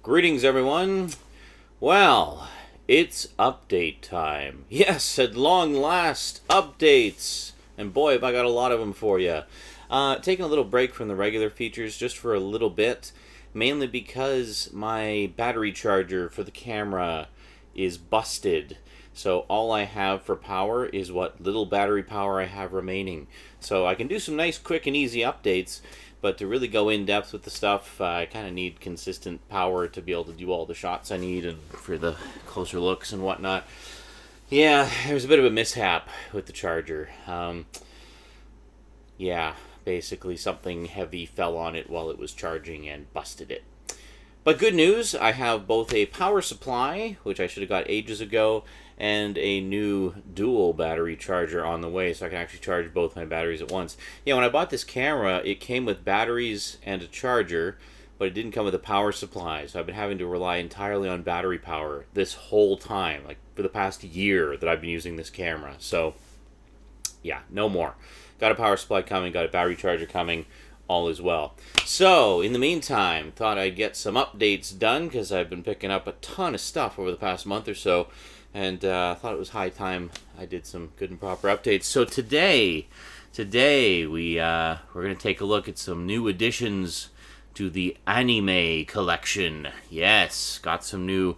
Greetings, everyone. Well, it's update time. Yes, at long last, updates. And boy, have I got a lot of them for you. Taking a little break from the regular features just for a little bit, mainly because my battery charger for the camera is busted. So all I have for power is what little battery power I have remaining. So I can do some nice, quick, and easy updates, but to really go in depth with the stuff, I kind of need consistent power to be able to do all the shots I need and for the closer looks and whatnot. Yeah, there's a bit of a mishap with the charger. Yeah, basically something heavy fell on it while it was charging and busted it. But good news, I have both a power supply, which I should have got ages ago, and a new dual battery charger on the way, so I can actually charge both my batteries at once. Yeah, when I bought this camera, it came with batteries and a charger, but it didn't come with a power supply, so I've been having to rely entirely on battery power this whole time, like for the past year that I've been using this camera. So, yeah, no more. Got a power supply coming, got a battery charger coming, all is well. So, in the meantime, thought I'd get some updates done, because I've been picking up a ton of stuff over the past month or so, and thought it was high time I did some good and proper updates. So today we're going to take a look at some new additions to the anime collection. Yes, got some new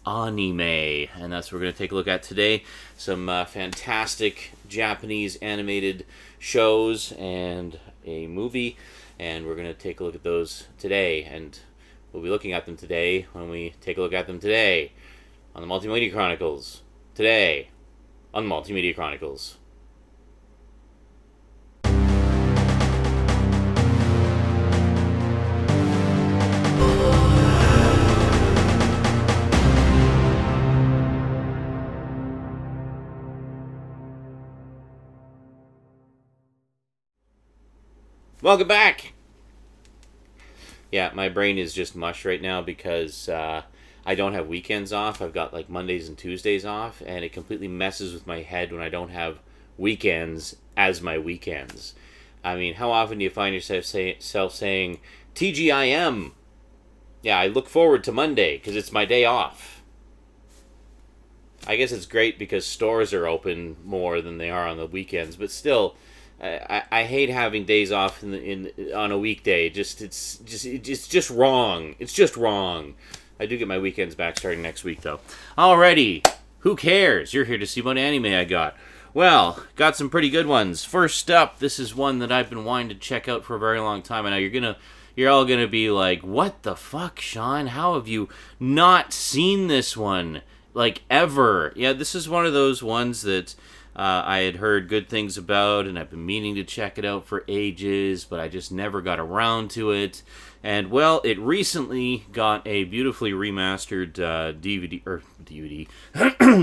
anime, and that's what we're going to take a look at today. Some fantastic Japanese animated shows and a movie, and we're going to take a look at those today, and we'll be looking at them today when we take a look at them today on the Multimedia Chronicles. Today on the Multimedia Chronicles. Welcome back! Yeah, my brain is just mush right now because I don't have weekends off. I've got like Mondays and Tuesdays off, and it completely messes with my head when I don't have weekends as my weekends. I mean, how often do you find yourself saying, TGIM? Yeah, I look forward to Monday because it's my day off. I guess it's great because stores are open more than they are on the weekends, but still, I hate having days off on a weekday. It's just wrong. It's just wrong. I do get my weekends back starting next week, though. Alrighty, who cares? You're here to see what anime I got. Well, got some pretty good ones. First up, this is one that I've been wanting to check out for a very long time, and now you're all gonna be like, "What the fuck, Sean? How have you not seen this one? Like, ever?" Yeah, this is one of those ones that I had heard good things about, and I've been meaning to check it out for ages, but I just never got around to it. And, well, it recently got a beautifully remastered DVD,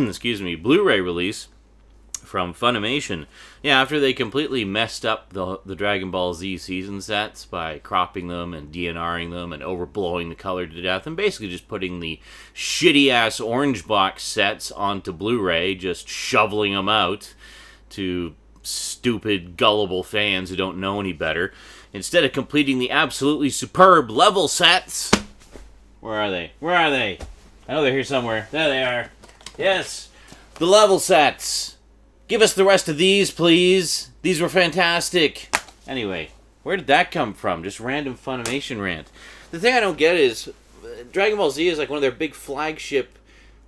excuse me, Blu-ray release from Funimation. Yeah, after they completely messed up the Dragon Ball Z season sets by cropping them and DNRing them and overblowing the color to death, and basically just putting the shitty-ass orange box sets onto Blu-ray, just shoveling them out to stupid, gullible fans who don't know any better. Instead of completing the absolutely superb level sets... Where are they? Where are they? I know they're here somewhere. There they are. Yes, the level sets. Give us the rest of these, please. These were fantastic. Anyway, where did that come from? Just random Funimation rant. The thing I don't get is, Dragon Ball Z is like one of their big flagship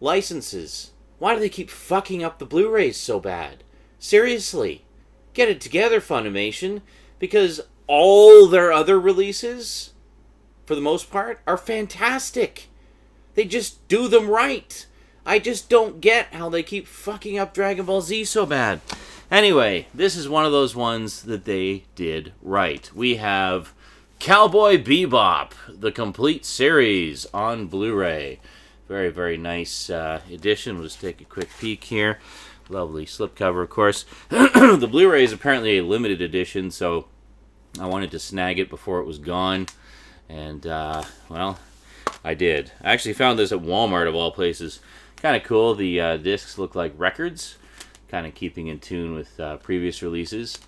licenses. Why do they keep fucking up the Blu-rays so bad? Seriously. Get it together, Funimation. Because all their other releases, for the most part, are fantastic. They just do them right. I just don't get how they keep fucking up Dragon Ball Z so bad. Anyway, this is one of those ones that they did right. We have Cowboy Bebop, the complete series on Blu-ray. Very, very nice edition. Let's take a quick peek here. Lovely slipcover, of course. The Blu-ray is apparently a limited edition, so I wanted to snag it before it was gone. And, well, I did. I actually found this at Walmart, of all places. Kind of cool. The discs look like records, kind of keeping in tune with previous releases.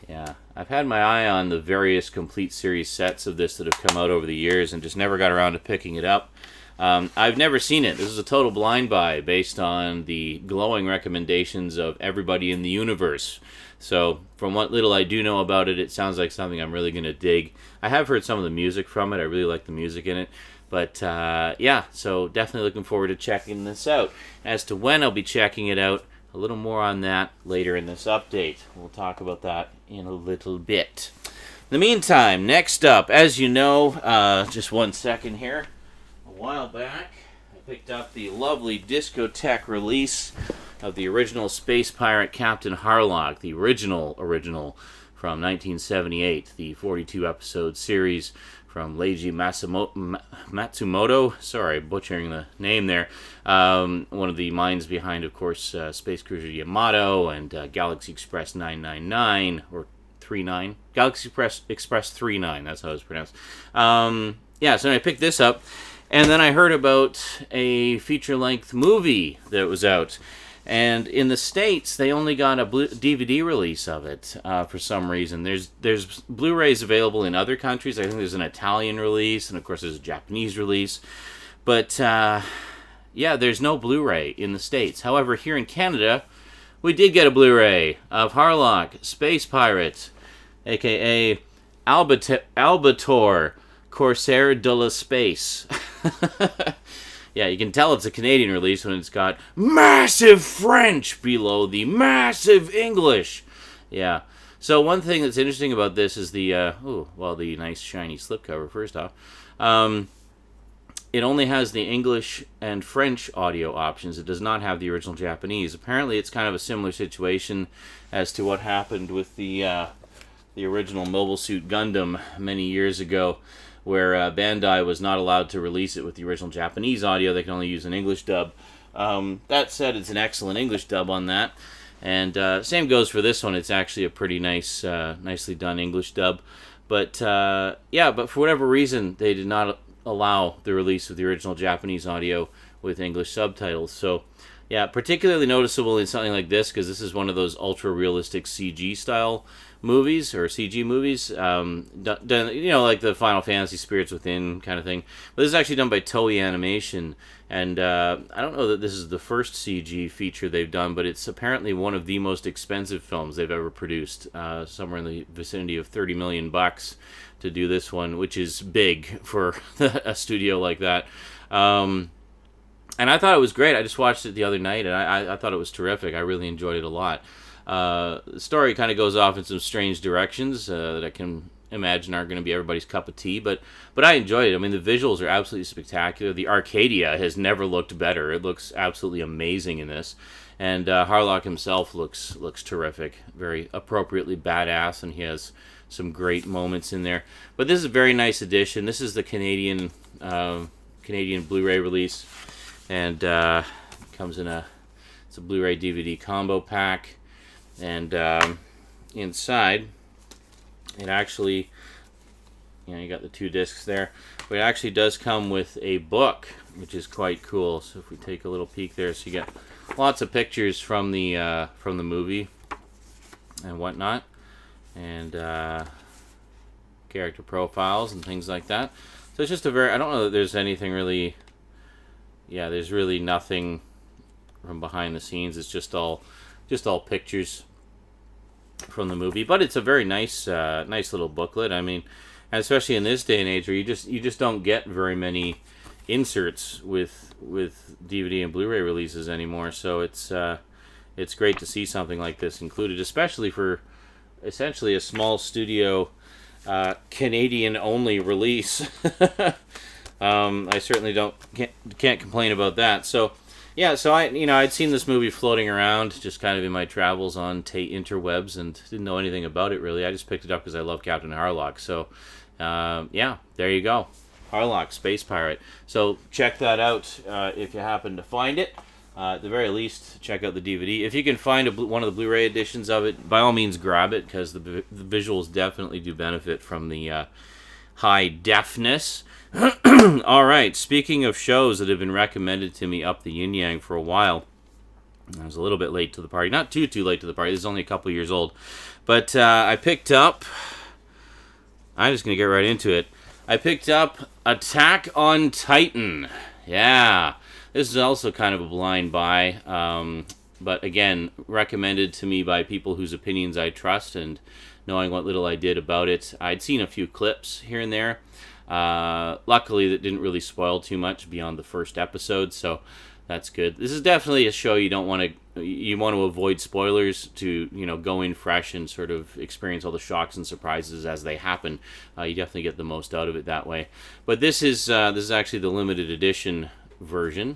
Yeah, I've had my eye on the various complete series sets of this that have come out over the years and just never got around to picking it up. I've never seen it. This is a total blind buy based on the glowing recommendations of everybody in the universe. So, from what little I do know about it, it sounds like something I'm really going to dig. I have heard some of the music from it. I really like the music in it. But, yeah, so definitely looking forward to checking this out. As to when I'll be checking it out, a little more on that later in this update. We'll talk about that in a little bit. In the meantime, next up, as you know, just 1 second here. A while back, I picked up the lovely discotheque release of the original Space Pirate Captain Harlock, the original from 1978, the 42-episode series from Leiji Matsumoto. Sorry, butchering the name there. One of the minds behind, of course, Space Cruiser Yamato and Galaxy Express 999, or 39. Galaxy Express 39, that's how it's pronounced. Yeah, so I picked this up, and then I heard about a feature-length movie that was out. And in the States, they only got a DVD release of it for some reason. There's Blu-rays available in other countries. I think there's an Italian release, and of course there's a Japanese release. But, yeah, there's no Blu-ray in the States. However, here in Canada, we did get a Blu-ray of Harlock Space Pirate, a.k.a. Albator, Corsair de la Space. Yeah, you can tell it's a Canadian release when it's got massive French below the massive English. Yeah. So one thing that's interesting about this is the nice shiny slipcover, first off. It only has the English and French audio options. It does not have the original Japanese. Apparently it's kind of a similar situation as to what happened with the original Mobile Suit Gundam many years ago, where Bandai was not allowed to release it with the original Japanese audio. They can only use an English dub. That said, it's an excellent English dub on that. And same goes for this one. It's actually a pretty nice, nicely done English dub. But, yeah, but for whatever reason, they did not allow the release of the original Japanese audio with English subtitles. So, yeah, particularly noticeable in something like this, because this is one of those ultra-realistic CG-style movies, or CG movies, done, like the Final Fantasy Spirits Within kind of thing. But this is actually done by Toei Animation, and I don't know that this is the first CG feature they've done, but it's apparently one of the most expensive films they've ever produced, somewhere in the vicinity of $30 million to do this one, which is big for a studio like that. And I thought it was great. I just watched it the other night, and I thought it was terrific. I really enjoyed it a lot. The story kind of goes off in some strange directions that I can imagine aren't going to be everybody's cup of tea, but I enjoyed it. I mean, the visuals are absolutely spectacular. The Arcadia has never looked better. It looks absolutely amazing in this. And Harlock himself looks terrific, very appropriately badass, and he has some great moments in there. But this is a very nice addition. This is the Canadian Blu-ray release, and comes in it's a Blu-ray DVD combo pack. And inside, it actually, you got the 2 discs there, but it actually does come with a book, which is quite cool. So if we take a little peek there, so you get lots of pictures from the movie and whatnot, and character profiles and things like that. So it's just I don't know that there's anything really, there's really nothing from behind the scenes. It's just all pictures from the movie, but it's a very nice little booklet. I mean, and especially in this day and age where you just don't get very many inserts with DVD and Blu-ray releases anymore. So it's great to see something like this included, especially for essentially a small studio Canadian only release. I certainly can't complain about that. So yeah, so I'd seen this movie floating around just kind of in my travels on interwebs and didn't know anything about it really. I just picked it up because I love Captain Harlock. So, yeah, there you go. Harlock Space Pirate. So check that out if you happen to find it. At the very least, check out the DVD. If you can find one of the Blu-ray editions of it, by all means grab it, because the visuals definitely do benefit from the high defness. Alright, speaking of shows that have been recommended to me up the yin-yang for a while, I was a little bit late to the party. Not too late to the party. This is only a couple years old. But I picked up... I'm just going to get right into it. I picked up Attack on Titan. Yeah. This is also kind of a blind buy. But again, recommended to me by people whose opinions I trust, and knowing what little I did about it. I'd seen a few clips here and there. Luckily, that didn't really spoil too much beyond the first episode, so that's good. This is definitely a show you want to avoid spoilers to, go in fresh and sort of experience all the shocks and surprises as they happen. You definitely get the most out of it that way. But this is actually the limited edition version.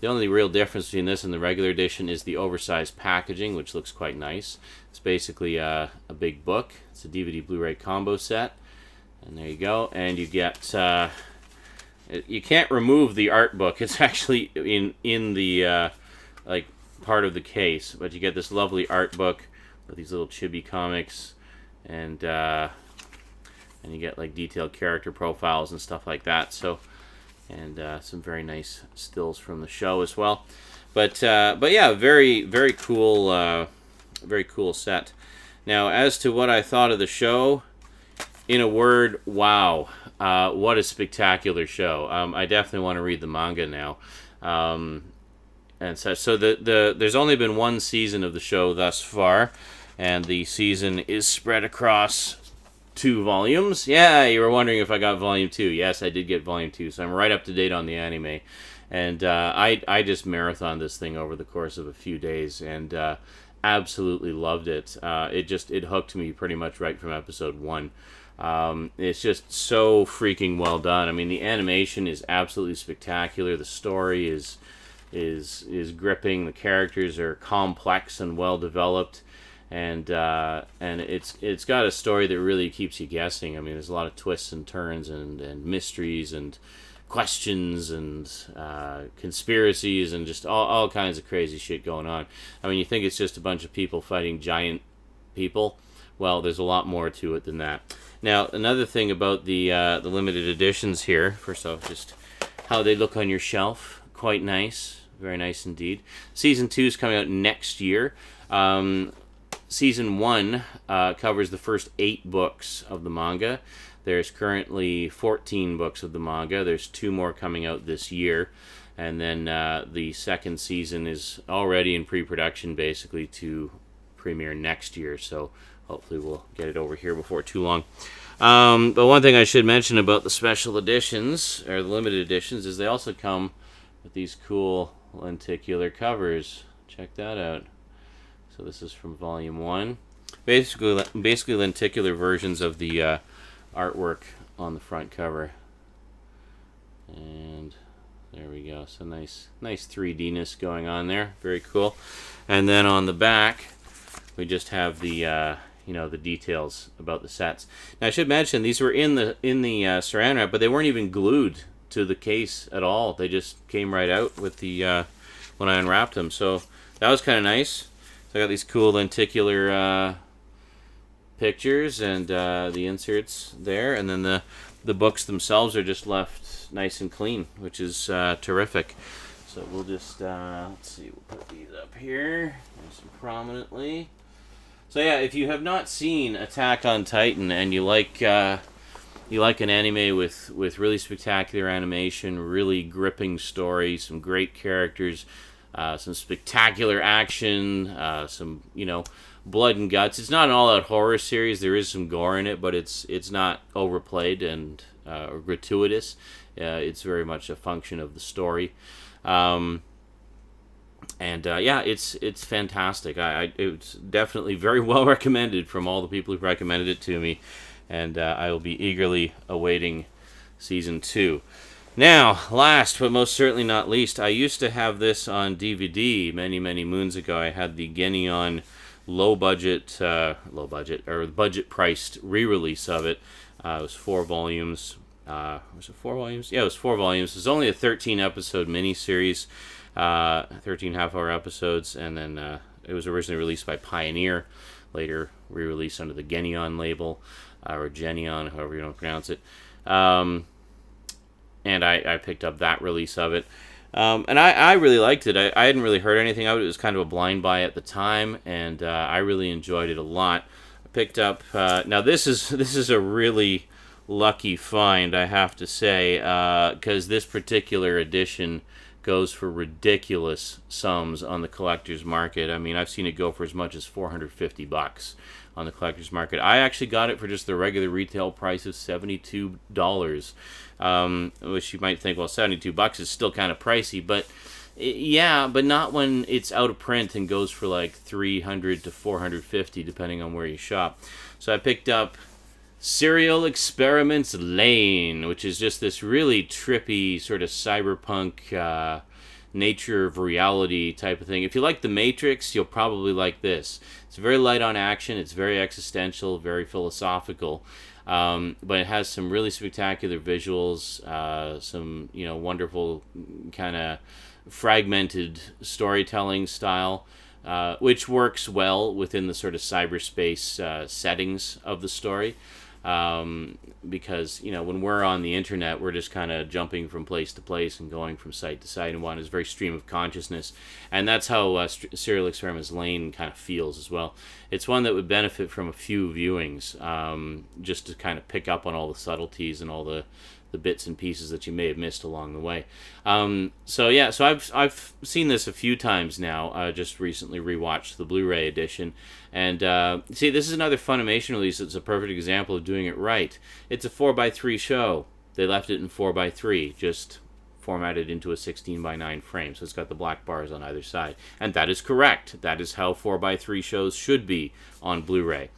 The only real difference between this and the regular edition is the oversized packaging, which looks quite nice. It's basically a big book. It's a DVD Blu-ray combo set. And there you go. And you get... you can't remove the art book. It's actually in the part of the case. But you get this lovely art book with these little chibi comics. And you get like detailed character profiles and stuff like that. So... and some very nice stills from the show as well, but yeah, very cool set. Now, as to what I thought of the show, in a word, wow! What a spectacular show! I definitely want to read the manga now, and such. So there's only been one season of the show thus far, and the season is spread across 2 volumes. Yeah, you were wondering if I got volume 2. Yes, I did get volume 2, so I'm right up to date on the anime. And I just marathoned this thing over the course of a few days, and absolutely loved it. It hooked me pretty much right from episode 1. It's just so freaking well done. I mean, the animation is absolutely spectacular. The story is gripping. The characters are complex and well developed. And it's got a story that really keeps you guessing. I mean, there's a lot of twists and turns and mysteries and questions and conspiracies and just all kinds of crazy shit going on. I mean, you think it's just a bunch of people fighting giant people. Well, there's a lot more to it than that. Now, another thing about the limited editions here, first off, just how they look on your shelf. Quite nice. Very nice indeed. Season 2 is coming out next year. Season 1 covers the first 8 books of the manga. There's currently 14 books of the manga. There's 2 more coming out this year. And then the second season is already in pre-production, basically, to premiere next year. So hopefully we'll get it over here before too long. But one thing I should mention about the special editions, or the limited editions, is they also come with these cool lenticular covers. Check that out. So this is from Volume 1. Basically lenticular versions of the artwork on the front cover. And there we go. So nice 3D-ness going on there. Very cool. And then on the back, we just have the the details about the sets. Now I should mention these were in the saran wrap, but they weren't even glued to the case at all. They just came right out with the when I unwrapped them. So that was kind of nice. So I got these cool lenticular pictures and the inserts there, and then the books themselves are just left nice and clean, which is terrific. So we'll just let's see, we'll put these up here nice and prominently. So yeah, if you have not seen Attack on Titan and you like an anime with really spectacular animation, really gripping story, some great characters, some spectacular action, some blood and guts. It's not an all-out horror series. There is some gore in it, but it's not overplayed and or gratuitous. It's very much a function of the story. It's fantastic. It's definitely very well recommended from all the people who've recommended it to me, and I will be eagerly awaiting Season 2. Now, last but most certainly not least, I used to have this on DVD many moons ago. I had the Geneon budget-priced re-release of it. It was 4 volumes. Was it 4 volumes? Yeah, it was 4 volumes. It was only a 13-episode miniseries, 13 half-hour episodes, and then it was originally released by Pioneer, later re-released under the Geneon label, or Geneon, however you want to pronounce it. And I picked up that release of it. And I really liked it. I hadn't really heard anything of it. It was kind of a blind buy at the time, and I really enjoyed it a lot. I picked up. Now this is a really lucky find, I have to say, because this particular edition goes for ridiculous sums on the collector's market. I mean, I've seen it go for as much as $450 on the collector's market. I actually got it for just the regular retail price of $72, which you might think, well, $72 is still kind of pricey, but yeah, but not when it's out of print and goes for like $300 to $450, depending on where you shop. So I picked up Serial Experiments Lain, which is just this really trippy sort of cyberpunk nature of reality type of thing. If you like The Matrix, you'll probably like this. It's very light on action. It's very existential, very philosophical, but it has some really spectacular visuals, some wonderful kind of fragmented storytelling style. Which works well within the sort of cyberspace settings of the story. Because when we're on the internet, we're just kind of jumping from place to place and going from site to site, and one is very stream of consciousness, and that's how Serial Experiments Lain kind of feels as well. It's one that would benefit from a few viewings, just to kind of pick up on all the subtleties and all the bits and pieces that you may have missed along the way. So I've seen this a few times now. Just recently rewatched the Blu-ray edition, and see, this is another Funimation release that's a perfect example of doing it right. It's a 4:3 show. They left it in 4:3, just formatted into a 16:9 frame, so it's got the black bars on either side, and that is correct. That is how 4:3 shows should be on Blu-ray.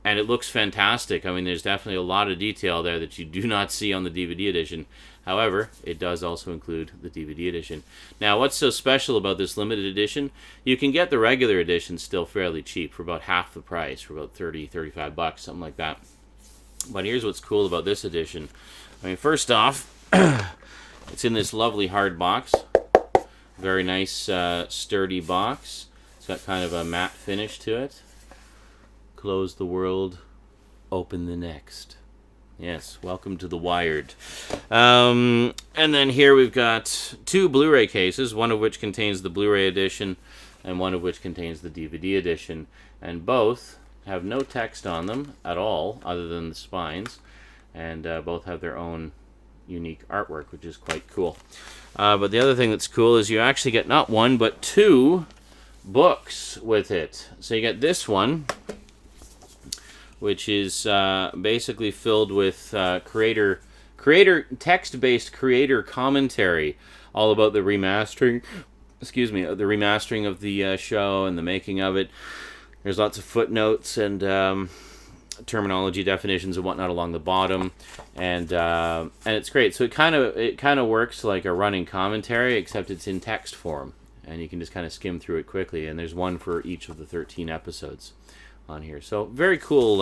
And it looks fantastic. I mean, there's definitely a lot of detail there that you do not see on the DVD edition. However, it does also include the DVD edition. Now, what's so special about this limited edition? You can get the regular edition still fairly cheap, for about half the price, for about $30-$35, something like that. But here's what's cool about this edition. I mean, first off, it's in this lovely hard box. Very nice, sturdy box. It's got kind of a matte finish to it. Close the world, open the next. Yes, welcome to the Wired. And then here we've got two Blu-ray cases, one of which contains the Blu-ray edition and one of which contains the DVD edition. And both have no text on them at all, other than the spines. And both have their own unique artwork, which is quite cool. But the other thing that's cool is you actually get not one, but two books with it. So you get this one, which is basically filled with text-based creator commentary, all about the remastering. The remastering of the show and the making of it. There's lots of footnotes and terminology definitions and whatnot along the bottom, and it's great. So it kind of works like a running commentary, except it's in text form, and you can just kind of skim through it quickly. And there's one for each of the 13 episodes on here. So very cool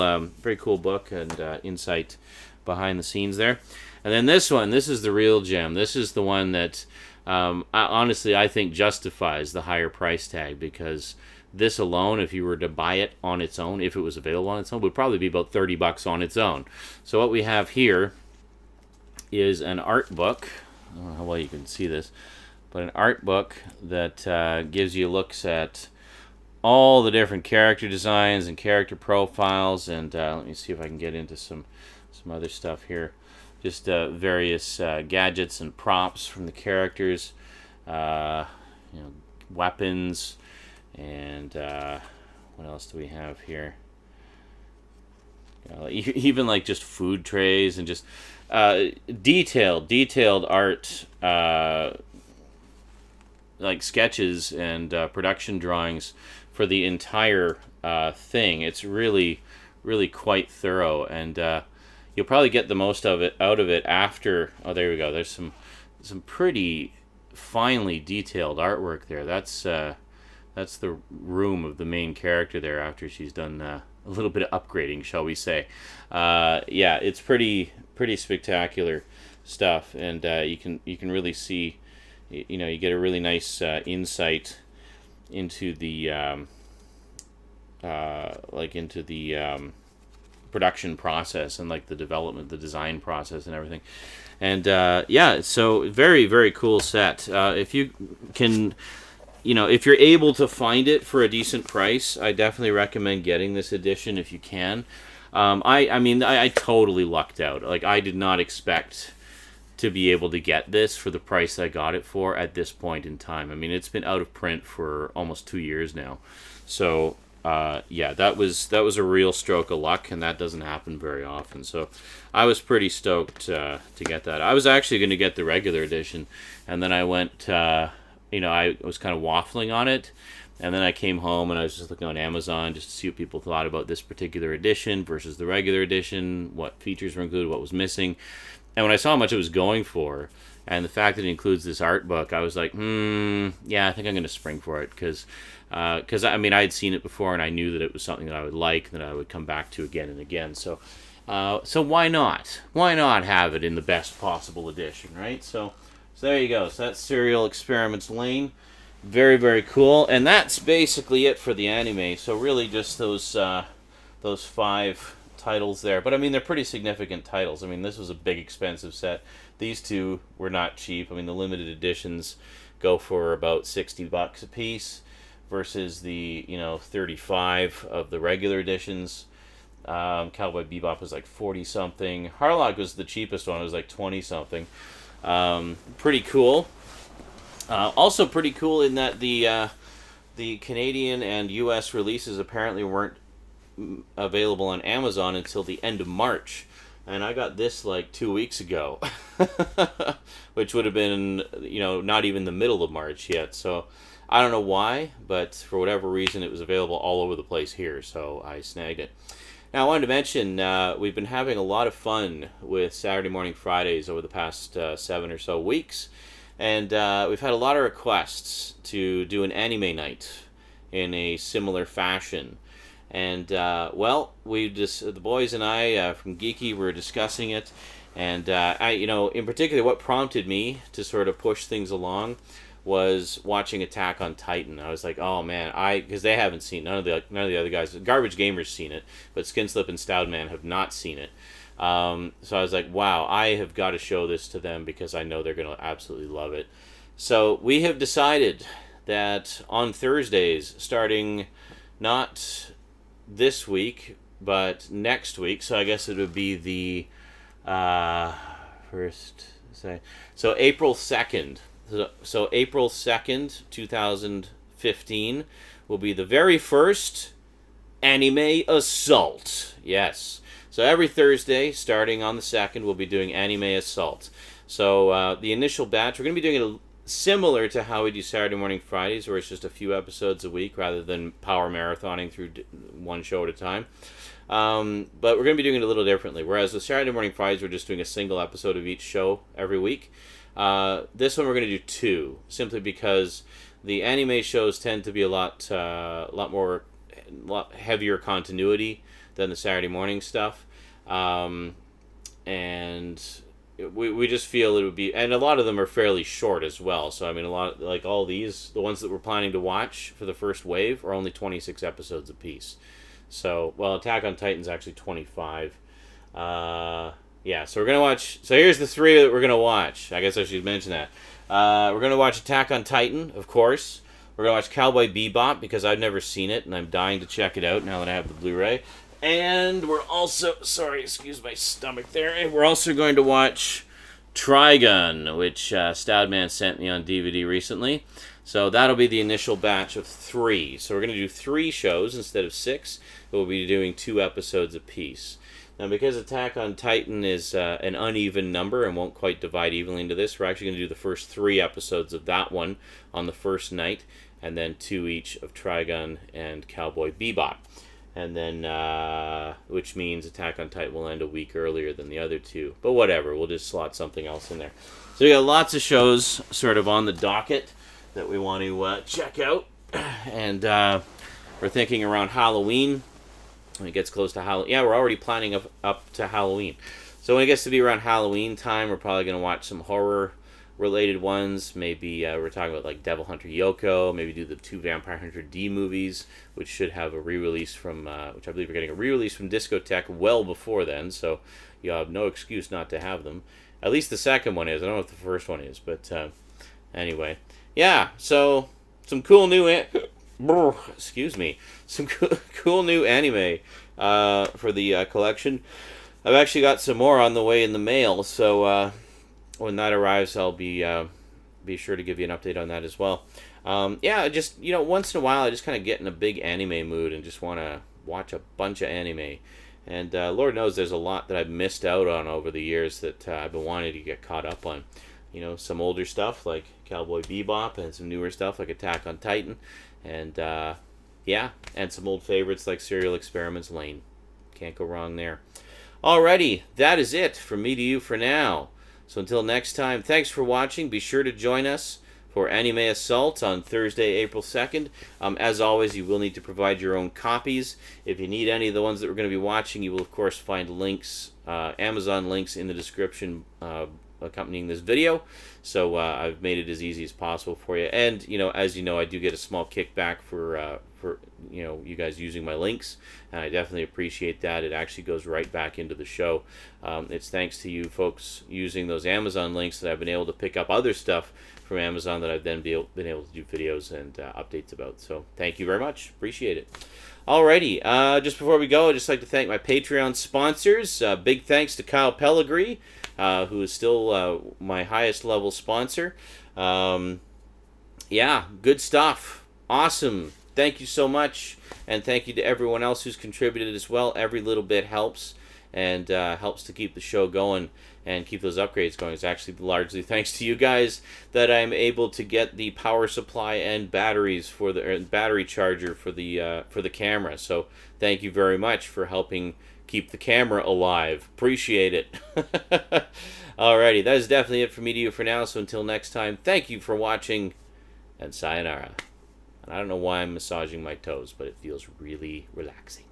book and insight behind the scenes there. And then this one, this is the real gem. This is the one that honestly I think justifies the higher price tag, because this alone, if you were to buy it on its own, if it was available on its own, would probably be about $30 on its own. So what we have here is an art book. I don't know how well you can see this, but an art book that gives you looks at all the different character designs and character profiles, and let me see if I can get into some other stuff here. Just various gadgets and props from the characters, weapons, and what else do we have here? Even like just food trays and just detailed art, like sketches and production drawings for the entire thing. It's really quite thorough, and you'll probably get the most of it out of it after. Oh, there we go. There's some pretty finely detailed artwork there. That's the room of the main character there after she's done a little bit of upgrading, shall we say. Yeah, it's pretty spectacular stuff, and you can really see, you get a really nice insight into the production process and like the development, the design process and everything. And yeah, so very, very cool set. If you can, if you're able to find it for a decent price, I definitely recommend getting this edition if you can. I totally lucked out. Like, I did not expect to be able to get this for the price I got it for at this point in time. I mean, it's been out of print for almost 2 years now. So, yeah, that was a real stroke of luck, and that doesn't happen very often. So, I was pretty stoked to get that. I was actually going to get the regular edition, and then I went, I was kind of waffling on it, and then I came home and I was just looking on Amazon just to see what people thought about this particular edition versus the regular edition, what features were included, what was missing. And when I saw how much it was going for, and the fact that it includes this art book, I was like, yeah, I think I'm going to spring for it. Because I had seen it before, and I knew that it was something that I would like, that I would come back to again and again. So why not? Why not have it in the best possible edition, right? So there you go. So that's Serial Experiments Lain. Very, very cool. And that's basically it for the anime. So really just those 5 titles there. But I mean, they're pretty significant titles. I mean, this was a big expensive set. These 2 were not cheap. I mean, the limited editions go for about $60 a piece versus the 35 of the regular editions. Cowboy Bebop was like 40 something. Harlock was the cheapest one. It was like 20 something. Pretty cool. Also pretty cool in that the Canadian and U.S. releases apparently weren't available on Amazon until the end of March, and I got this like 2 weeks ago, which would have been not even the middle of March yet. So I don't know why, but for whatever reason it was available all over the place here, so I snagged it. Now I wanted to mention we've been having a lot of fun with Saturday Morning Fridays over the past 7 or so weeks, and we've had a lot of requests to do an anime night in a similar fashion. And, the boys and I from Geeky were discussing it, and in particular, what prompted me to sort of push things along was watching Attack on Titan. I was like, oh man, because they haven't seen none of the other guys. Garbage Gamer's seen it, but Skinslip and Stoudman have not seen it. So I was like, wow, I have got to show this to them because I know they're going to absolutely love it. So we have decided that on Thursdays, starting not this week, but next week, so I guess it would be the so April 2nd. So April 2nd, 2015 will be the very first Anime Assault. Yes. So every Thursday, starting on the 2nd, we'll be doing Anime Assault. So the initial batch, we're going to be doing it similar to how we do Saturday Morning Fridays, where it's just a few episodes a week rather than power marathoning through one show at a time. But we're going to be doing it a little differently. Whereas with Saturday Morning Fridays, we're just doing a single episode of each show every week. This one we're going to do 2, simply because the anime shows tend to be a lot heavier continuity than the Saturday morning stuff. And we just feel it would be, and a lot of them are fairly short as well. So I mean, a lot, like all these, the ones that we're planning to watch for the first wave are only 26 episodes apiece. So, well, Attack on Titan's actually 25. Yeah, so we're gonna watch. So here's the 3 that we're gonna watch. I guess I should mention that. We're gonna watch Attack on Titan, of course. We're gonna watch Cowboy Bebop because I've never seen it and I'm dying to check it out now that I have the Blu-ray. And we're also, sorry, excuse my stomach there. And we're also going to watch Trigun, which Stoudman sent me on DVD recently. So that'll be the initial batch of 3. So we're going to do 3 shows instead of 6. We'll be doing 2 episodes apiece. Now, because Attack on Titan is an uneven number and won't quite divide evenly into this, we're actually going to do the first 3 episodes of that one on the first night, and then 2 each of Trigun and Cowboy Bebop. And then, which means Attack on Titan will end a week earlier than the other 2. But whatever, we'll just slot something else in there. So we got lots of shows sort of on the docket that we want to check out. And we're thinking around Halloween. When it gets close to Halloween. Yeah, we're already planning up to Halloween. So when it gets to be around Halloween time, we're probably going to watch some horror-related ones. Maybe we're talking about like Devil Hunter Yoko. Maybe do the 2 Vampire Hunter D movies, which should have a re-release from, which I believe we're getting a re-release from Discotheque well before then. So you have no excuse not to have them. At least the second one is. I don't know if the first one is, but anyway. Yeah, so some cool new... excuse me. Some cool new anime for the collection. I've actually got some more on the way in the mail, so when that arrives, I'll be sure to give you an update on that as well. Yeah, just, once in a while, I just kind of get in a big anime mood and just want to watch a bunch of anime. And Lord knows there's a lot that I've missed out on over the years that I've been wanting to get caught up on. Some older stuff like Cowboy Bebop, and some newer stuff like Attack on Titan. And, and some old favorites like Serial Experiments, Lain. Can't go wrong there. Alrighty, that is it from me to you for now. So until next time, thanks for watching. Be sure to join us for Anime Assault on Thursday, April 2nd. As always, you will need to provide your own copies. If you need any of the ones that we're going to be watching, you will, of course, find links, Amazon links in the description accompanying this video. So I've made it as easy as possible for you. And, as you know, I do get a small kickback for you guys using my links, and I definitely appreciate that. It actually goes right back into the show. It's thanks to you folks using those Amazon links that I've been able to pick up other stuff from Amazon that I've then been able to do videos and updates about. So thank you very much. Appreciate it. Alrighty, just before we go, I'd just like to thank my Patreon sponsors. Big thanks to Kyle Pellegrini, who is still my highest level sponsor. Yeah, good stuff. Awesome. Thank you so much, and thank you to everyone else who's contributed as well. Every little bit helps, and helps to keep the show going and keep those upgrades going. It's actually largely thanks to you guys that I'm able to get the power supply and batteries for the battery charger for the camera. So thank you very much for helping keep the camera alive. Appreciate it. Alrighty, that is definitely it from me to you for now. So until next time, thank you for watching, and sayonara. And I don't know why I'm massaging my toes, but it feels really relaxing.